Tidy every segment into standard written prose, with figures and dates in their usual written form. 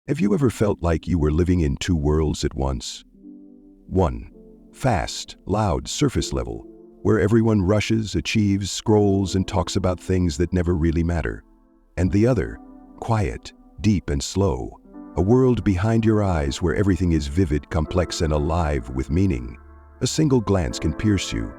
Have you ever felt like you were living in two worlds at once? One, fast, loud, surface level, where everyone rushes, achieves, scrolls, and talks about things that never really matter. And the other, quiet, deep, and slow, a world behind your eyes where everything is vivid, complex, and alive with meaning. A single glance can pierce you.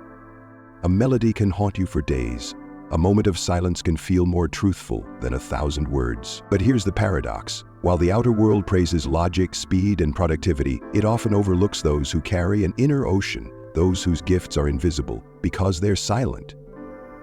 A melody can haunt you for days. A moment of silence can feel more truthful than 1,000 words. But here's the paradox. While the outer world praises logic, speed, and productivity, it often overlooks those who carry an inner ocean, those whose gifts are invisible because they're silent.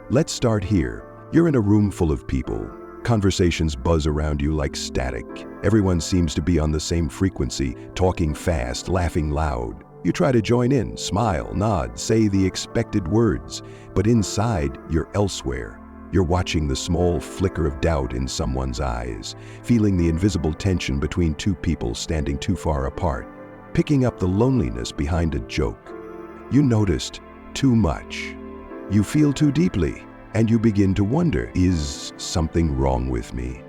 Let's start here. You're in a room full of people. Conversations buzz around you like static. Everyone seems to be on the same frequency, talking fast, laughing loud. You try to join in, smile, nod, say the expected words, but inside, you're elsewhere. You're watching the small flicker of doubt in someone's eyes, feeling the invisible tension between two people standing too far apart, picking up the loneliness behind a joke. You noticed too much. You feel too deeply, and you begin to wonder, is something wrong with me?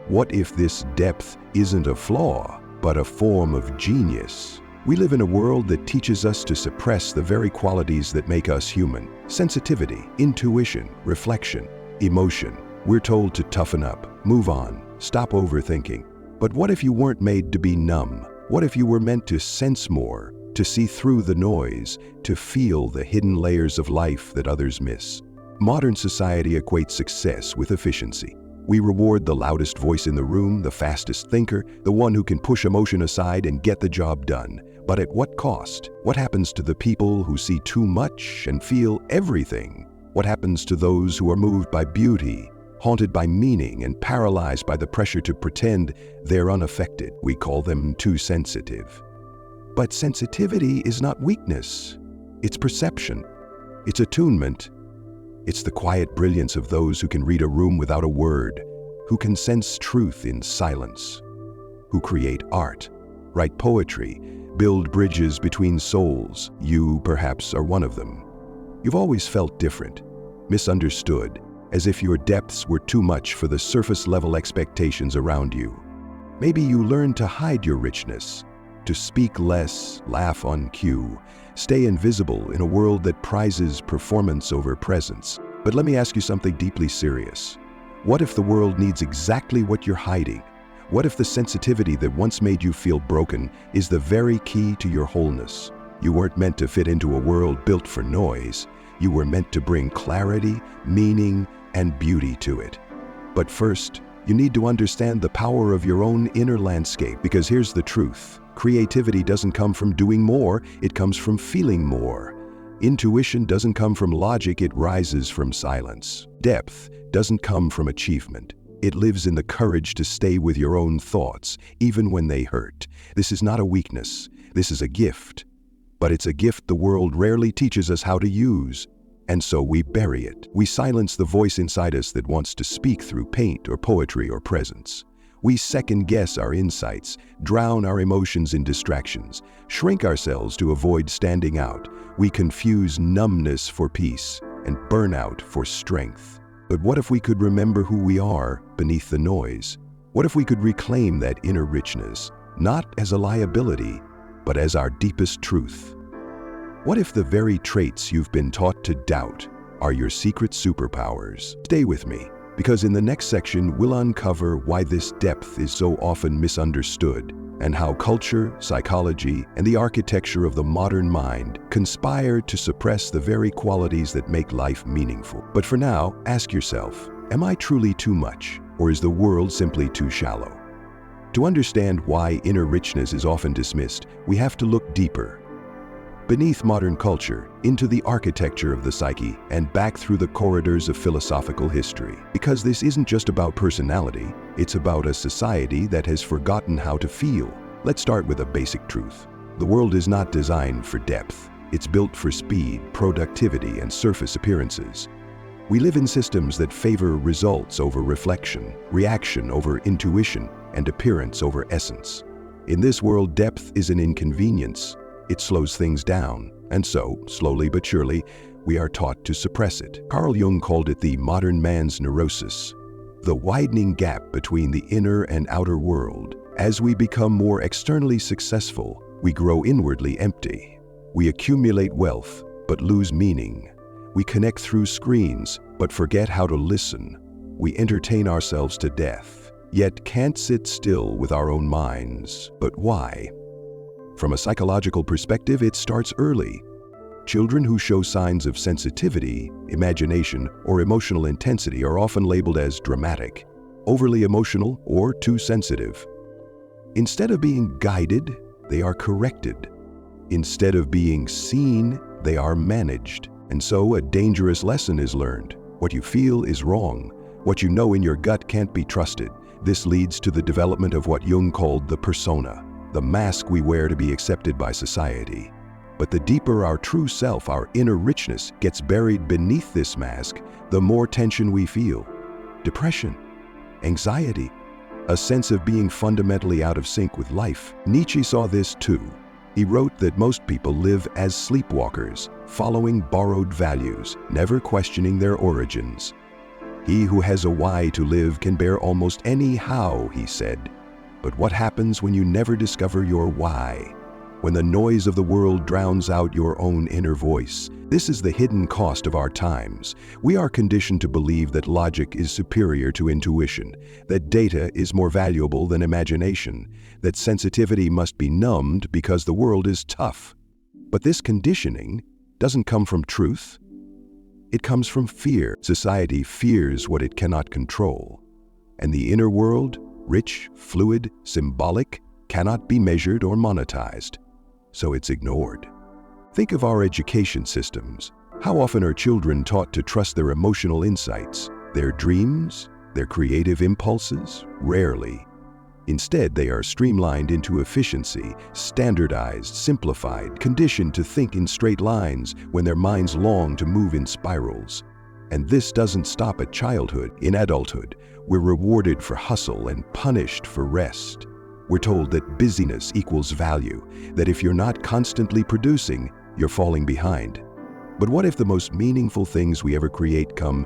What if this depth isn't a flaw, but a form of genius? We live in a world that teaches us to suppress the very qualities that make us human. Sensitivity, intuition, reflection, emotion. We're told to toughen up, move on, stop overthinking. But what if you weren't made to be numb? What if you were meant to sense more, to see through the noise, to feel the hidden layers of life that others miss? Modern society equates success with efficiency. We reward the loudest voice in the room, the fastest thinker, the one who can push emotion aside and get the job done. But at what cost? What happens to the people who see too much and feel everything? What happens to those who are moved by beauty, haunted by meaning, and paralyzed by the pressure to pretend they're unaffected? We call them too sensitive. But sensitivity is not weakness. It's perception. It's attunement. It's the quiet brilliance of those who can read a room without a word, who can sense truth in silence, who create art, write poetry, build bridges between souls. You, perhaps, are one of them. You've always felt different, misunderstood, as if your depths were too much for the surface-level expectations around you. Maybe you learned to hide your richness, to speak less, laugh on cue, stay invisible in a world that prizes performance over presence. But let me ask you something deeply serious. What if the world needs exactly what you're hiding? What if the sensitivity that once made you feel broken is the very key to your wholeness? You weren't meant to fit into a world built for noise. You were meant to bring clarity, meaning, and beauty to it. But first, you need to understand the power of your own inner landscape, because here's the truth. Creativity doesn't come from doing more, it comes from feeling more. Intuition doesn't come from logic, it rises from silence. Depth doesn't come from achievement. It lives in the courage to stay with your own thoughts, even when they hurt. This is not a weakness, this is a gift. But it's a gift the world rarely teaches us how to use. And so we bury it. We silence the voice inside us that wants to speak through paint or poetry or presence. We second-guess our insights, drown our emotions in distractions, shrink ourselves to avoid standing out. We confuse numbness for peace and burnout for strength. But what if we could remember who we are beneath the noise? What if we could reclaim that inner richness, not as a liability, but as our deepest truth? What if the very traits you've been taught to doubt are your secret superpowers? Stay with me, because in the next section, we'll uncover why this depth is so often misunderstood, and how culture, psychology, and the architecture of the modern mind conspire to suppress the very qualities that make life meaningful. But for now, ask yourself, am I truly too much, or is the world simply too shallow? To understand why inner richness is often dismissed, we have to look deeper. Beneath modern culture, into the architecture of the psyche, and back through the corridors of philosophical history. Because this isn't just about personality, it's about a society that has forgotten how to feel. Let's start with a basic truth. The world is not designed for depth. It's built for speed, productivity, and surface appearances. We live in systems that favor results over reflection, reaction over intuition, and appearance over essence. In this world, depth is an inconvenience. It slows things down, and so, slowly but surely, we are taught to suppress it. Carl Jung called it the modern man's neurosis, the widening gap between the inner and outer world. As we become more externally successful, we grow inwardly empty. We accumulate wealth, but lose meaning. We connect through screens, but forget how to listen. We entertain ourselves to death, yet can't sit still with our own minds. But why? From a psychological perspective, it starts early. Children who show signs of sensitivity, imagination, or emotional intensity are often labeled as dramatic, overly emotional, or too sensitive. Instead of being guided, they are corrected. Instead of being seen, they are managed. And so a dangerous lesson is learned. What you feel is wrong. What you know in your gut can't be trusted. This leads to the development of what Jung called the persona, the mask we wear to be accepted by society. But the deeper our true self, our inner richness, gets buried beneath this mask, the more tension we feel. Depression, anxiety, a sense of being fundamentally out of sync with life. Nietzsche saw this too. He wrote that most people live as sleepwalkers, following borrowed values, never questioning their origins. He who has a why to live can bear almost any how, he said. But what happens when you never discover your why? When the noise of the world drowns out your own inner voice? This is the hidden cost of our times. We are conditioned to believe that logic is superior to intuition, that data is more valuable than imagination, that sensitivity must be numbed because the world is tough. But this conditioning doesn't come from truth. It comes from fear. Society fears what it cannot control. And the inner world, rich, fluid, symbolic, cannot be measured or monetized. So it's ignored. Think of our education systems. How often are children taught to trust their emotional insights, their dreams, their creative impulses? Rarely. Instead, they are streamlined into efficiency, standardized, simplified, conditioned to think in straight lines when their minds long to move in spirals. And this doesn't stop at childhood. In adulthood, we're rewarded for hustle and punished for rest. We're told that busyness equals value, that if you're not constantly producing, you're falling behind. But what if the most meaningful things we ever create come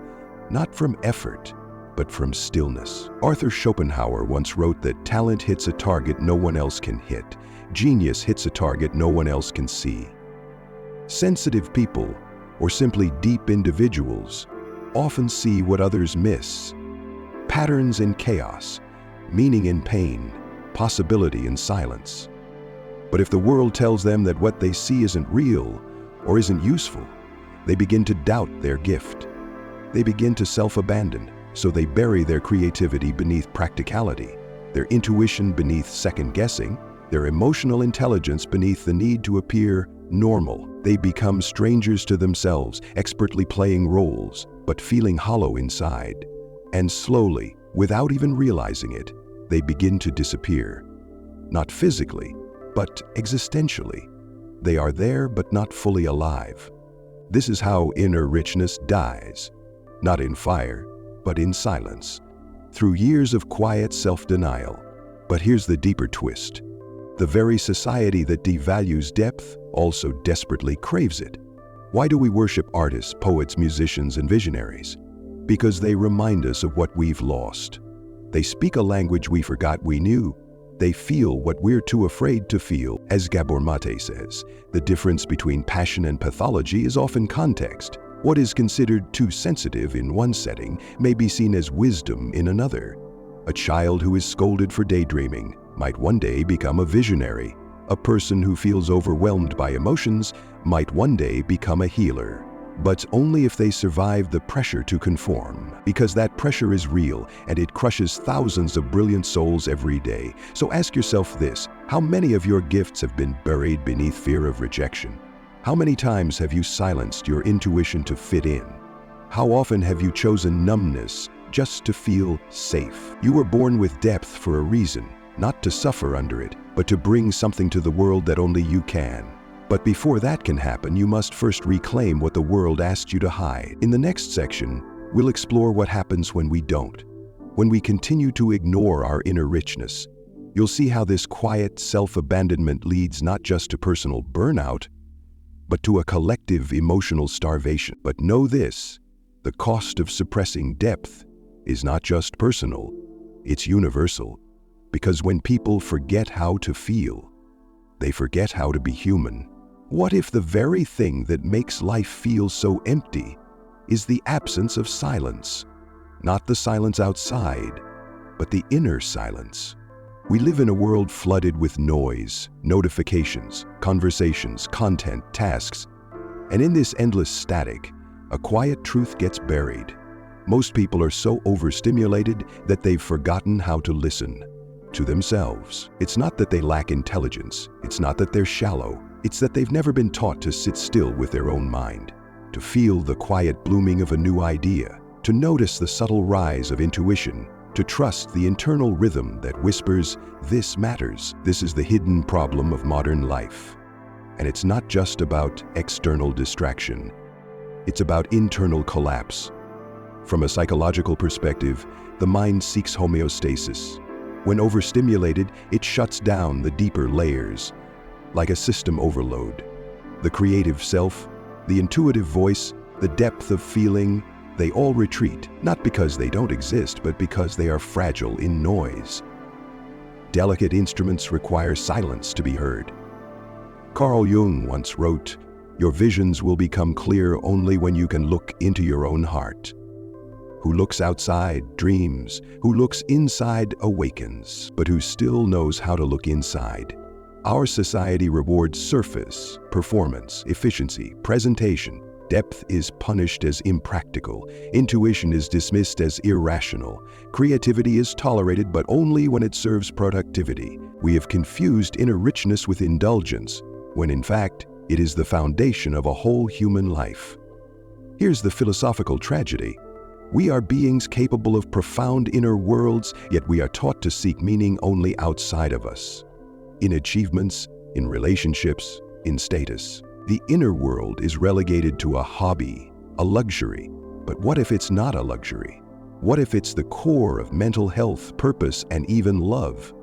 not from effort, but from stillness? Arthur Schopenhauer once wrote that talent hits a target no one else can hit. Genius hits a target no one else can see. Sensitive people, or simply deep individuals, often see what others miss. Patterns in chaos, meaning in pain, possibility in silence. But if the world tells them that what they see isn't real or isn't useful, they begin to doubt their gift. They begin to self-abandon, so they bury their creativity beneath practicality, their intuition beneath second-guessing, their emotional intelligence beneath the need to appear normal. They become strangers to themselves, expertly playing roles, but feeling hollow inside. And slowly, without even realizing it, they begin to disappear. Not physically, but existentially. They are there but not fully alive. This is how inner richness dies, not in fire, but in silence, through years of quiet self-denial. But here's the deeper twist. The very society that devalues depth also desperately craves it. Why do we worship artists, poets, musicians, and visionaries? Because they remind us of what we've lost. They speak a language we forgot we knew. They feel what we're too afraid to feel. As Gabor Mate says, the difference between passion and pathology is often context. What is considered too sensitive in one setting may be seen as wisdom in another. A child who is scolded for daydreaming might one day become a visionary. A person who feels overwhelmed by emotions might one day become a healer. But only if they survive the pressure to conform, because that pressure is real and it crushes thousands of brilliant souls every day. So ask yourself this: how many of your gifts have been buried beneath fear of rejection? How many times have you silenced your intuition to fit in? How often have you chosen numbness just to feel safe? You were born with depth for a reason, not to suffer under it, but to bring something to the world that only you can. But before that can happen, you must first reclaim what the world asked you to hide. In the next section, we'll explore what happens when we don't. When we continue to ignore our inner richness, you'll see how this quiet self-abandonment leads not just to personal burnout, but to a collective emotional starvation. But know this: the cost of suppressing depth is not just personal, it's universal. Because when people forget how to feel, they forget how to be human. What if the very thing that makes life feel so empty is the absence of silence? Not the silence outside, but the inner silence. We live in a world flooded with noise, notifications, conversations, content, tasks. And in this endless static, a quiet truth gets buried. Most people are so overstimulated that they've forgotten how to listen to themselves. It's not that they lack intelligence. It's not that they're shallow. It's that they've never been taught to sit still with their own mind, to feel the quiet blooming of a new idea, to notice the subtle rise of intuition, to trust the internal rhythm that whispers, "This matters." This is the hidden problem of modern life. And it's not just about external distraction. It's about internal collapse. From a psychological perspective, the mind seeks homeostasis. When overstimulated, it shuts down the deeper layers, like a system overload. The creative self, the intuitive voice, the depth of feeling, they all retreat, not because they don't exist, but because they are fragile in noise. Delicate instruments require silence to be heard. Carl Jung once wrote, "Your visions will become clear only when you can look into your own heart." Who looks outside dreams, who looks inside awakens, but who still knows how to look inside. Our society rewards surface, performance, efficiency, presentation. Depth is punished as impractical. Intuition is dismissed as irrational. Creativity is tolerated, but only when it serves productivity. We have confused inner richness with indulgence, when in fact, it is the foundation of a whole human life. Here's the philosophical tragedy. We are beings capable of profound inner worlds, yet we are taught to seek meaning only outside of us. In achievements, in relationships, in status. The inner world is relegated to a hobby, a luxury. But what if it's not a luxury? What if it's the core of mental health, purpose, and even love?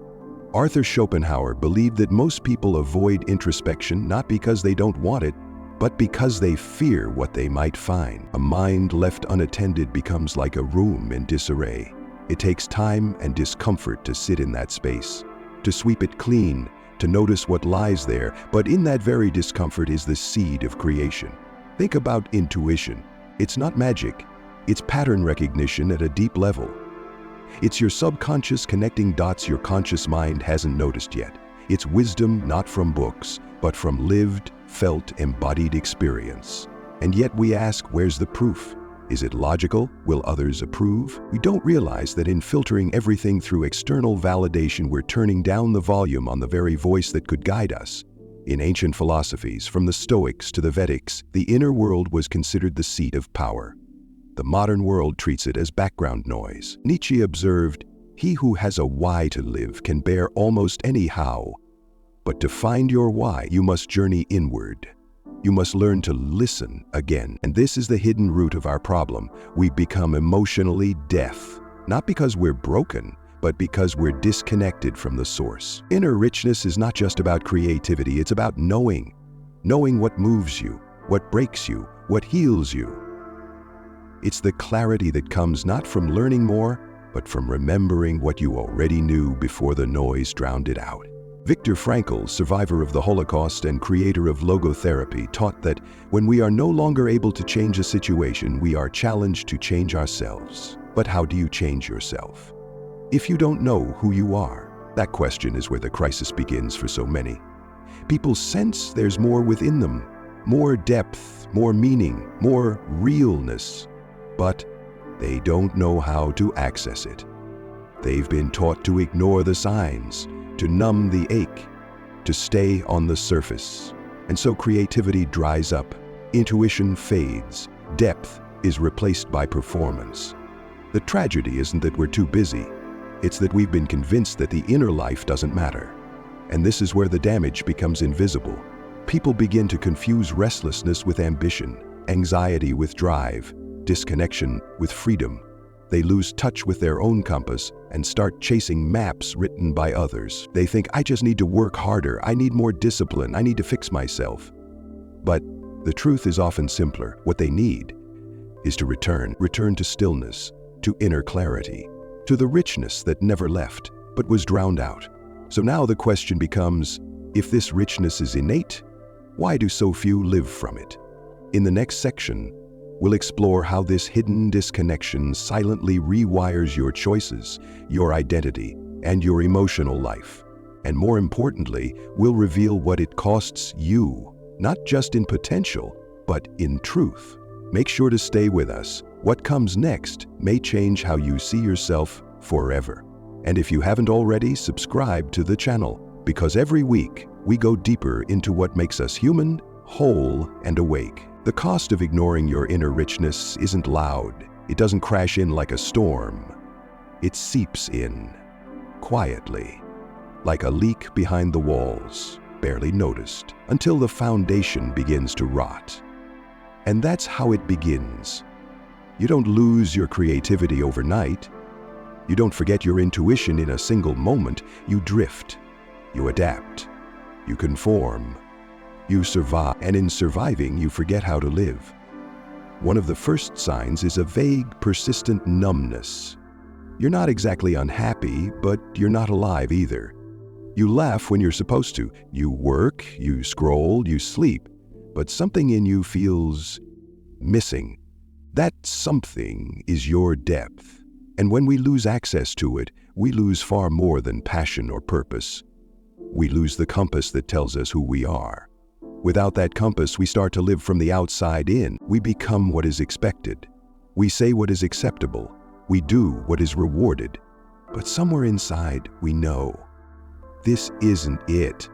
Arthur Schopenhauer believed that most people avoid introspection not because they don't want it, but because they fear what they might find. A mind left unattended becomes like a room in disarray. It takes time and discomfort to sit in that space, to sweep it clean, to notice what lies there, but in that very discomfort is the seed of creation. Think about intuition. It's not magic. It's pattern recognition at a deep level. It's your subconscious connecting dots your conscious mind hasn't noticed yet. It's wisdom not from books, but from lived, felt, embodied experience. And yet we ask, where's the proof? Is it logical? Will others approve? We don't realize that in filtering everything through external validation, we're turning down the volume on the very voice that could guide us. In ancient philosophies, from the Stoics to the Vedics, the inner world was considered the seat of power. The modern world treats it as background noise. Nietzsche observed, "He who has a why to live can bear almost any how. But to find your why, you must journey inward. You must learn to listen again." And this is the hidden root of our problem. We become emotionally deaf, not because we're broken, but because we're disconnected from the source. Inner richness is not just about creativity, it's about knowing what moves you, what breaks you, what heals you. It's the clarity that comes not from learning more, but from remembering what you already knew before the noise drowned it out. Viktor Frankl, survivor of the Holocaust and creator of logotherapy, taught that when we are no longer able to change a situation, we are challenged to change ourselves. But how do you change yourself? If you don't know who you are, that question is where the crisis begins for so many. People sense there's more within them, more depth, more meaning, more realness, but they don't know how to access it. They've been taught to ignore the signs, to numb the ache, to stay on the surface. And so creativity dries up, intuition fades, depth is replaced by performance. The tragedy isn't that we're too busy, it's that we've been convinced that the inner life doesn't matter. And this is where the damage becomes invisible. People begin to confuse restlessness with ambition, anxiety with drive, disconnection with freedom. They lose touch with their own compass and start chasing maps written by others. They think, I just need to work harder, I need more discipline, I need to fix myself. But the truth is often simpler. What they need is to return to stillness, to inner clarity, to the richness that never left, but was drowned out. So now the question becomes, if this richness is innate, why do so few live from it? In the next section, we'll explore how this hidden disconnection silently rewires your choices, your identity, and your emotional life. And more importantly, we'll reveal what it costs you, not just in potential, but in truth. Make sure to stay with us. What comes next may change how you see yourself forever. And if you haven't already, subscribe to the channel, because every week we go deeper into what makes us human, whole, and awake. The cost of ignoring your inner richness isn't loud. It doesn't crash in like a storm. It seeps in, quietly, like a leak behind the walls, barely noticed, until the foundation begins to rot. And that's how it begins. You don't lose your creativity overnight. You don't forget your intuition in a single moment. You drift. You adapt. You conform. You survive. And in surviving, you forget how to live. One of the first signs is a vague, persistent numbness. You're not exactly unhappy, but you're not alive either. You laugh when you're supposed to. You work, you scroll, you sleep. But something in you feels missing. That something is your depth. And when we lose access to it, we lose far more than passion or purpose. We lose the compass that tells us who we are. Without that compass, we start to live from the outside in. We become what is expected. We say what is acceptable. We do what is rewarded. But somewhere inside, we know this isn't it.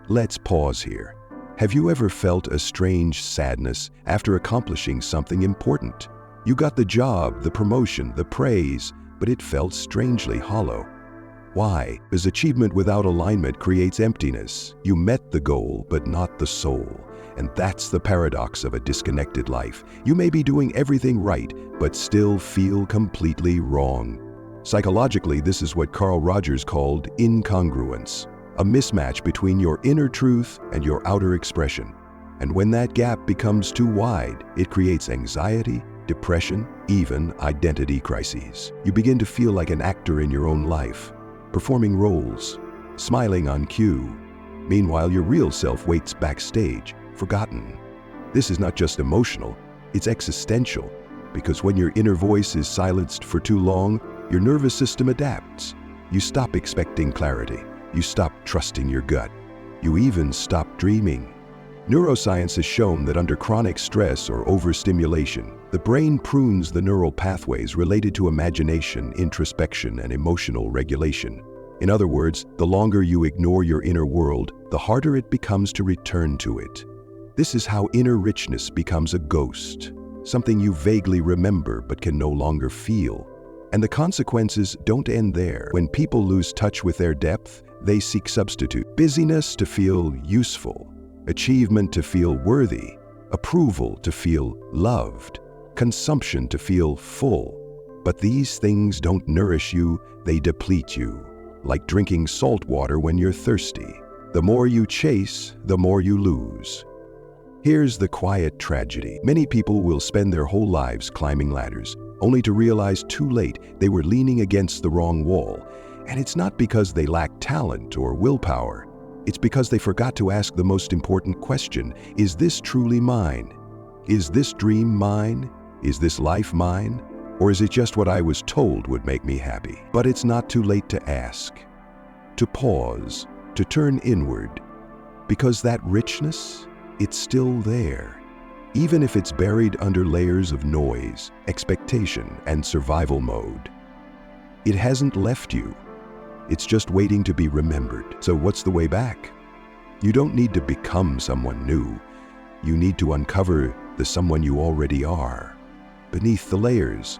Let's pause here. Have you ever felt a strange sadness after accomplishing something important? You got the job, the promotion, the praise, but it felt strangely hollow. Why? Because achievement without alignment creates emptiness. You met the goal, but not the soul. And that's the paradox of a disconnected life. You may be doing everything right, but still feel completely wrong. Psychologically, this is what Carl Rogers called incongruence, a mismatch between your inner truth and your outer expression. And when that gap becomes too wide, it creates anxiety, depression, even identity crises. You begin to feel like an actor in your own life, performing roles, smiling on cue. Meanwhile, your real self waits backstage, forgotten. This is not just emotional, it's existential, because when your inner voice is silenced for too long, your nervous system adapts. You stop expecting clarity. You stop trusting your gut. You even stop dreaming. Neuroscience has shown that under chronic stress or overstimulation, the brain prunes the neural pathways related to imagination, introspection, and emotional regulation. In other words, the longer you ignore your inner world, the harder it becomes to return to it. This is how inner richness becomes a ghost, something you vaguely remember but can no longer feel. And the consequences don't end there. When people lose touch with their depth, they seek substitute. Busyness to feel useful, achievement to feel worthy, approval to feel loved, consumption to feel full. But these things don't nourish you, they deplete you, like drinking salt water when you're thirsty. The more you chase, the more you lose. Here's the quiet tragedy. Many people will spend their whole lives climbing ladders, only to realize too late they were leaning against the wrong wall. And it's not because they lack talent or willpower. It's because they forgot to ask the most important question: is this truly mine? Is this dream mine? Is this life mine? Or is it just what I was told would make me happy? But it's not too late to ask, to pause, to turn inward, because that richness, it's still there. Even if it's buried under layers of noise, expectation, and survival mode. It hasn't left you. It's just waiting to be remembered. So what's the way back? You don't need to become someone new. You need to uncover the someone you already are, beneath the layers.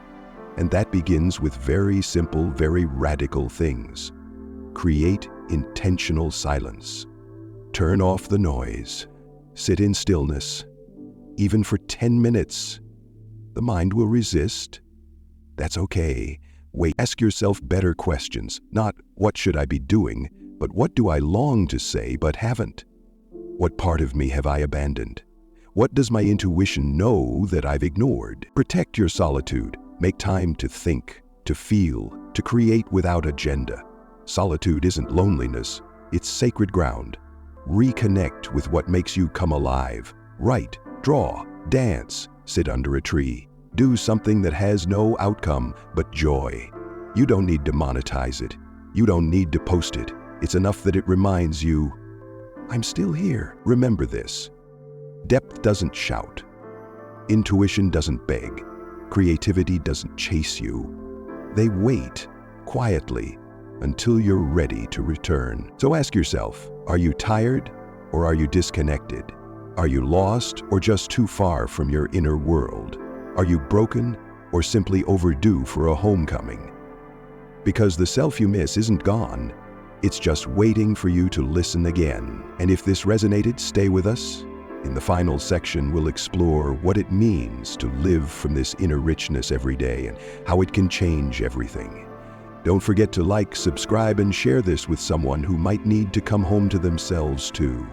And that begins with very simple, very radical things. Create intentional silence. Turn off the noise. Sit in stillness. Even for 10 minutes. The mind will resist. That's okay. Wait. Ask yourself better questions. Not, what should I be doing, but what do I long to say but haven't? What part of me have I abandoned? What does my intuition know that I've ignored? Protect your solitude. Make time to think, to feel, to create without agenda. Solitude isn't loneliness, it's sacred ground. Reconnect with what makes you come alive. Write, draw, dance, sit under a tree. Do something that has no outcome but joy. You don't need to monetize it. You don't need to post it. It's enough that it reminds you, I'm still here. Remember this. Depth doesn't shout. Intuition doesn't beg. Creativity doesn't chase you. They wait quietly until you're ready to return. So ask yourself, are you tired or are you disconnected? Are you lost or just too far from your inner world? Are you broken or simply overdue for a homecoming? Because the self you miss isn't gone. It's just waiting for you to listen again. And if this resonated, stay with us. In the final section, we'll explore what it means to live from this inner richness every day and how it can change everything. Don't forget to like, subscribe, and share this with someone who might need to come home to themselves too.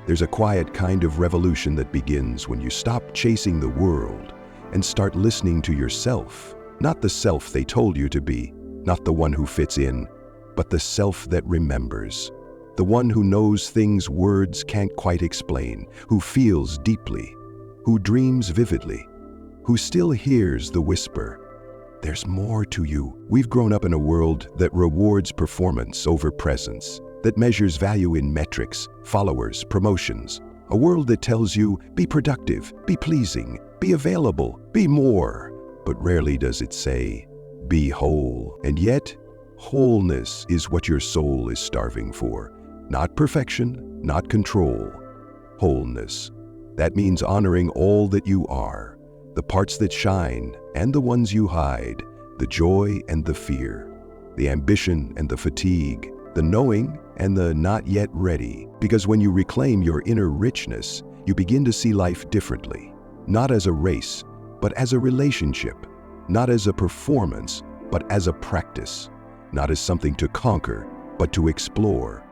There's a quiet kind of revolution that begins when you stop chasing the world and start listening to yourself. Not the self they told you to be, not the one who fits in, but the self that remembers. The one who knows things words can't quite explain, who feels deeply, who dreams vividly, who still hears the whisper, there's more to you. We've grown up in a world that rewards performance over presence, that measures value in metrics, followers, promotions. A world that tells you, be productive, be pleasing, be available, be more. But rarely does it say, be whole. And yet, wholeness is what your soul is starving for. Not perfection, not control. Wholeness. That means honoring all that you are, the parts that shine and the ones you hide, the joy and the fear, the ambition and the fatigue, the knowing and the not yet ready. Because when you reclaim your inner richness, you begin to see life differently. Not as a race, but as a relationship. Not as a performance, but as a practice. Not as something to conquer, but to explore.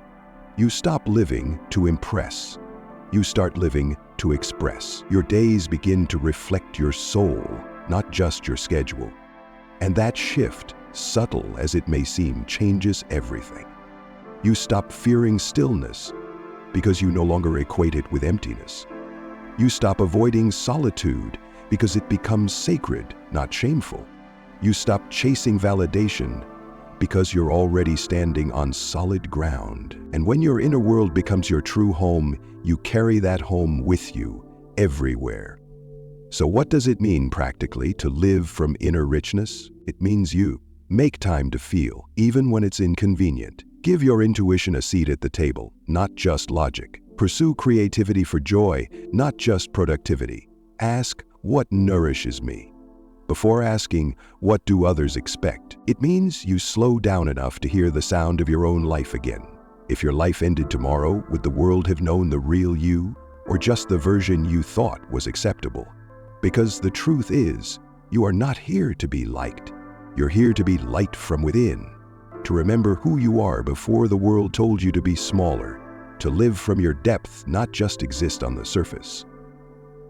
You stop living to impress. You start living to express. Your days begin to reflect your soul, not just your schedule. And that shift, subtle as it may seem, changes everything. You stop fearing stillness because you no longer equate it with emptiness. You stop avoiding solitude because it becomes sacred, not shameful. You stop chasing validation because you're already standing on solid ground. And when your inner world becomes your true home, you carry that home with you everywhere. So what does it mean practically to live from inner richness? It means you make time to feel, even when it's inconvenient. Give your intuition a seat at the table, not just logic. Pursue creativity for joy, not just productivity. Ask, what nourishes me? Before asking, what do others expect? It means you slow down enough to hear the sound of your own life again. If your life ended tomorrow, would the world have known the real you, or just the version you thought was acceptable? Because the truth is, you are not here to be liked. You're here to be light from within, to remember who you are before the world told you to be smaller, to live from your depth, not just exist on the surface.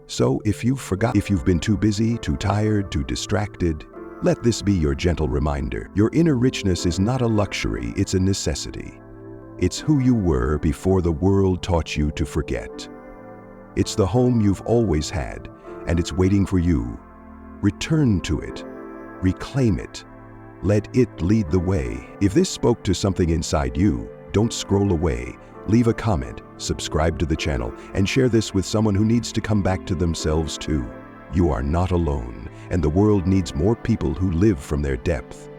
So if you've been too busy, too tired, too distracted, let this be your gentle reminder. Your inner richness is not a luxury, it's a necessity. It's who you were before the world taught you to forget. It's the home you've always had, and it's waiting for you. Return to it. Reclaim it. Let it lead the way. If this spoke to something inside you, don't scroll away. Leave a comment, subscribe to the channel, and share this with someone who needs to come back to themselves too. You are not alone, and the world needs more people who live from their depth.